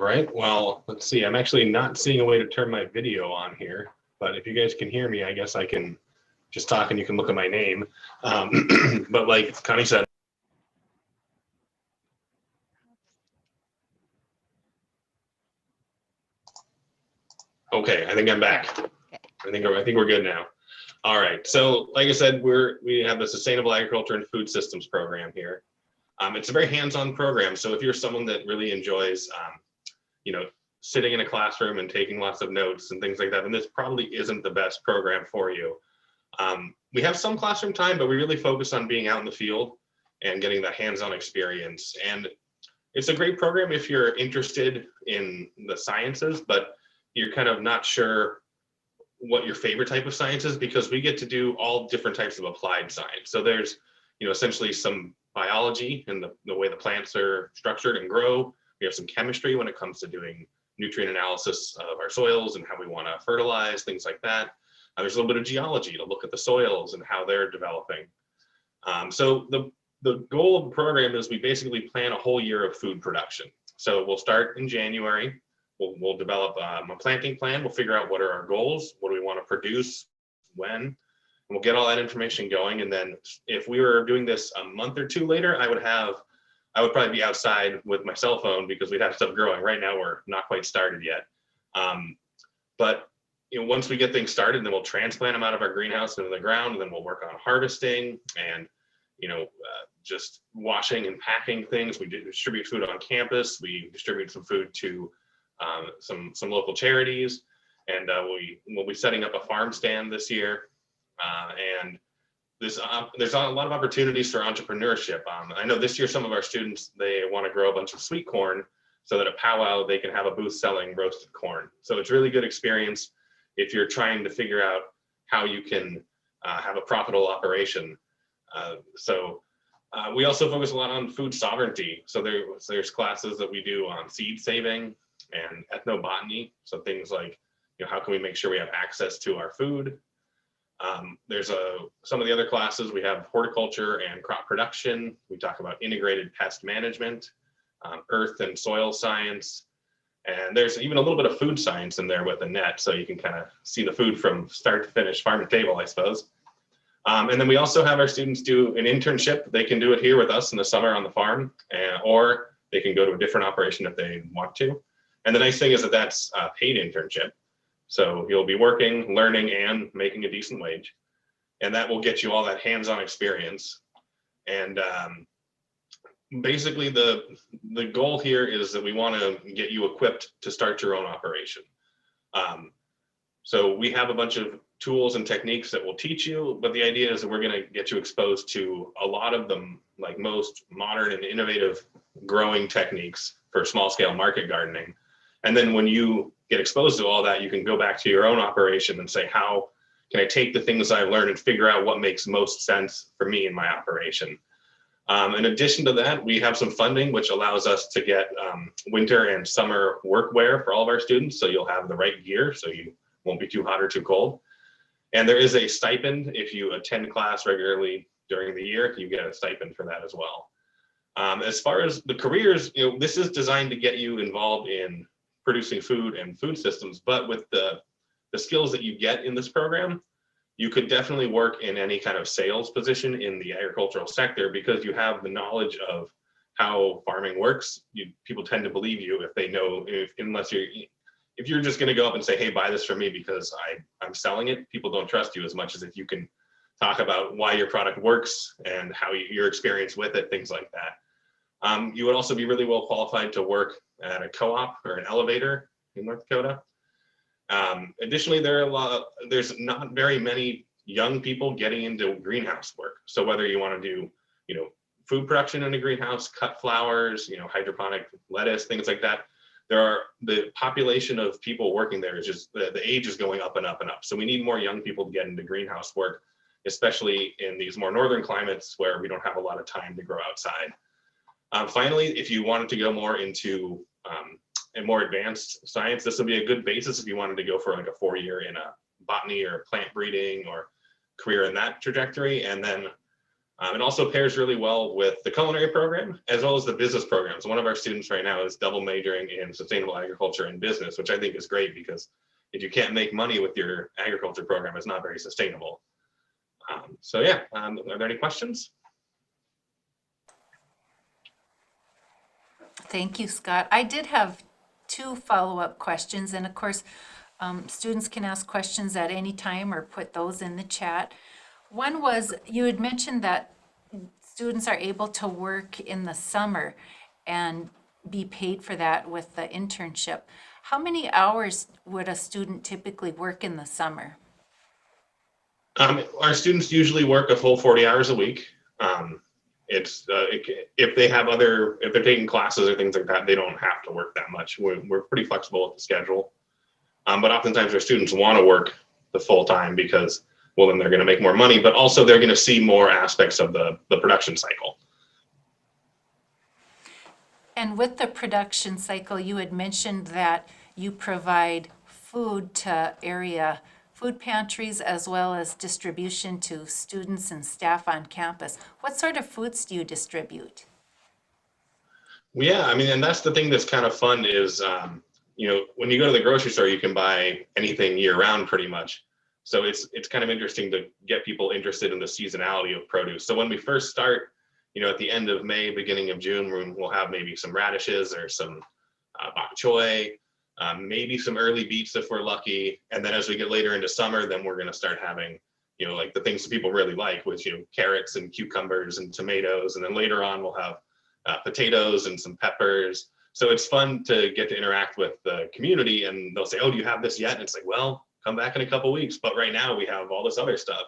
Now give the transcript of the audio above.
All right, well, let's see. I'm actually not seeing a way to turn my video on here, but if you guys can hear me, I guess I can just talk and you can look at my name. But like Connie said, okay, I think I'm back. Okay. I think we're good now. All right, so like I said, we have the Sustainable Agriculture and Food Systems program here. It's a very hands-on program, so if you're someone that really enjoys, you know, sitting in a classroom and taking lots of notes and things like that, then this probably isn't the best program for you. We have some classroom time, but we really focus on being out in the field and getting that hands-on experience. And it's a great program if you're interested in the sciences, but you're kind of not sure what your favorite type of science is, because we get to do all different types of applied science. So there's, essentially some biology and the way the plants are structured and grow. We have some chemistry when it comes to doing nutrient analysis of our soils and how we want to fertilize, things like that. There's a little bit of geology to look at the soils and how they're developing. So the goal of the program is we basically plan a whole year of food production. So we'll start in January. We'll develop a planting plan. We'll figure out what are our goals, what do we want to produce, when, and we'll get all that information going. And then if we were doing this a month or two later, I would probably be outside with my cell phone because we'd have stuff growing. Right now, we're not quite started yet. But once we get things started, then we'll transplant them out of our greenhouse into the ground, and then we'll work on harvesting and just washing and packing things. We distribute food on campus. We distribute some food to some local charities, and we'll be setting up a farm stand this year. And there's a lot of opportunities for entrepreneurship. I know this year some of our students, they want to grow a bunch of sweet corn so that at powwow they can have a booth selling roasted corn. So it's a really good experience if you're trying to figure out how you can have a profitable operation. We also focus a lot on food sovereignty. So there's classes that we do on seed saving and ethnobotany. So things like, how can we make sure we have access to our food? There's some of the other classes. We have horticulture and crop production. We talk about integrated pest management, earth and soil science. And there's even a little bit of food science in there with a net, so you can kind of see the food from start to finish, farm to table, I suppose. And then we also have our students do an internship. They can do it here with us in the summer on the farm, or they can go to a different operation if they want to. And the nice thing is that that's a paid internship. So you'll be working, learning, and making a decent wage. And that will get you all that hands-on experience. And basically the goal here is that we want to get you equipped to start your own operation. So we have a bunch of tools and techniques that we'll teach you, but the idea is that we're going to get you exposed to a lot of them, like most modern and innovative growing techniques for small scale market gardening. And then when you get exposed to all that, you can go back to your own operation and say, how can I take the things I've learned and figure out what makes most sense for me in my operation? In addition to that, we have some funding, which allows us to get winter and summer workwear for all of our students. So you'll have the right gear, so you won't be too hot or too cold. And there is a stipend if you attend class regularly during the year. You get a stipend for that as well. As far as the careers, this is designed to get you involved in producing food and food systems, but with the skills that you get in this program, you could definitely work in any kind of sales position in the agricultural sector because you have the knowledge of how farming works. People tend to believe you if they know, if you're just going to go up and say, hey, buy this from me because I'm selling it, people don't trust you as much as if you can talk about why your product works and how your experience with it, things like that. You would also be really well qualified to work at a co-op or an elevator in North Dakota. Additionally, there's not very many young people getting into greenhouse work. So whether you want to do, food production in a greenhouse, cut flowers, hydroponic lettuce, things like that, the population of people working there is just, the age is going up and up and up. So we need more young people to get into greenhouse work, especially in these more northern climates where we don't have a lot of time to grow outside. Finally, if you wanted to go more into a more advanced science, this would be a good basis if you wanted to go for like a 4-year in a botany or plant breeding or career in that trajectory. And then It also pairs really well with the culinary program as well as the business programs. One of our students right now is double majoring in sustainable agriculture and business, which I think is great because if you can't make money with your agriculture program, it's not very sustainable. So yeah, are there any questions? Thank you, Scott. I did have two follow-up questions, and of course, students can ask questions at any time or put those in the chat. One was, you had mentioned that students are able to work in the summer and be paid for that with the internship. How many hours would a student typically work in the summer? Our students usually work a full 40 hours a week. If they have if they're taking classes or things like that, they don't have to work that much. We're pretty flexible with the schedule. But oftentimes our students want to work the full time because, well, then they're going to make more money, but also they're going to see more aspects of the production cycle. And with the production cycle, you had mentioned that you provide food to area food pantries as well as distribution to students and staff on campus. What sort of foods do you distribute? Well, yeah, I mean, and that's the thing that's kind of fun is, when you go to the grocery store, you can buy anything year round pretty much. So it's kind of interesting to get people interested in the seasonality of produce. So when we first start, at the end of May, beginning of June, we'll have maybe some radishes or some bok choy, maybe some early beets if we're lucky. And then as we get later into summer, then we're going to start having, like the things that people really like, which, carrots and cucumbers and tomatoes. And then later on, we'll have potatoes and some peppers. So it's fun to get to interact with the community, and they'll say, oh, do you have this yet? And it's like, well, come back in a couple weeks. But right now we have all this other stuff.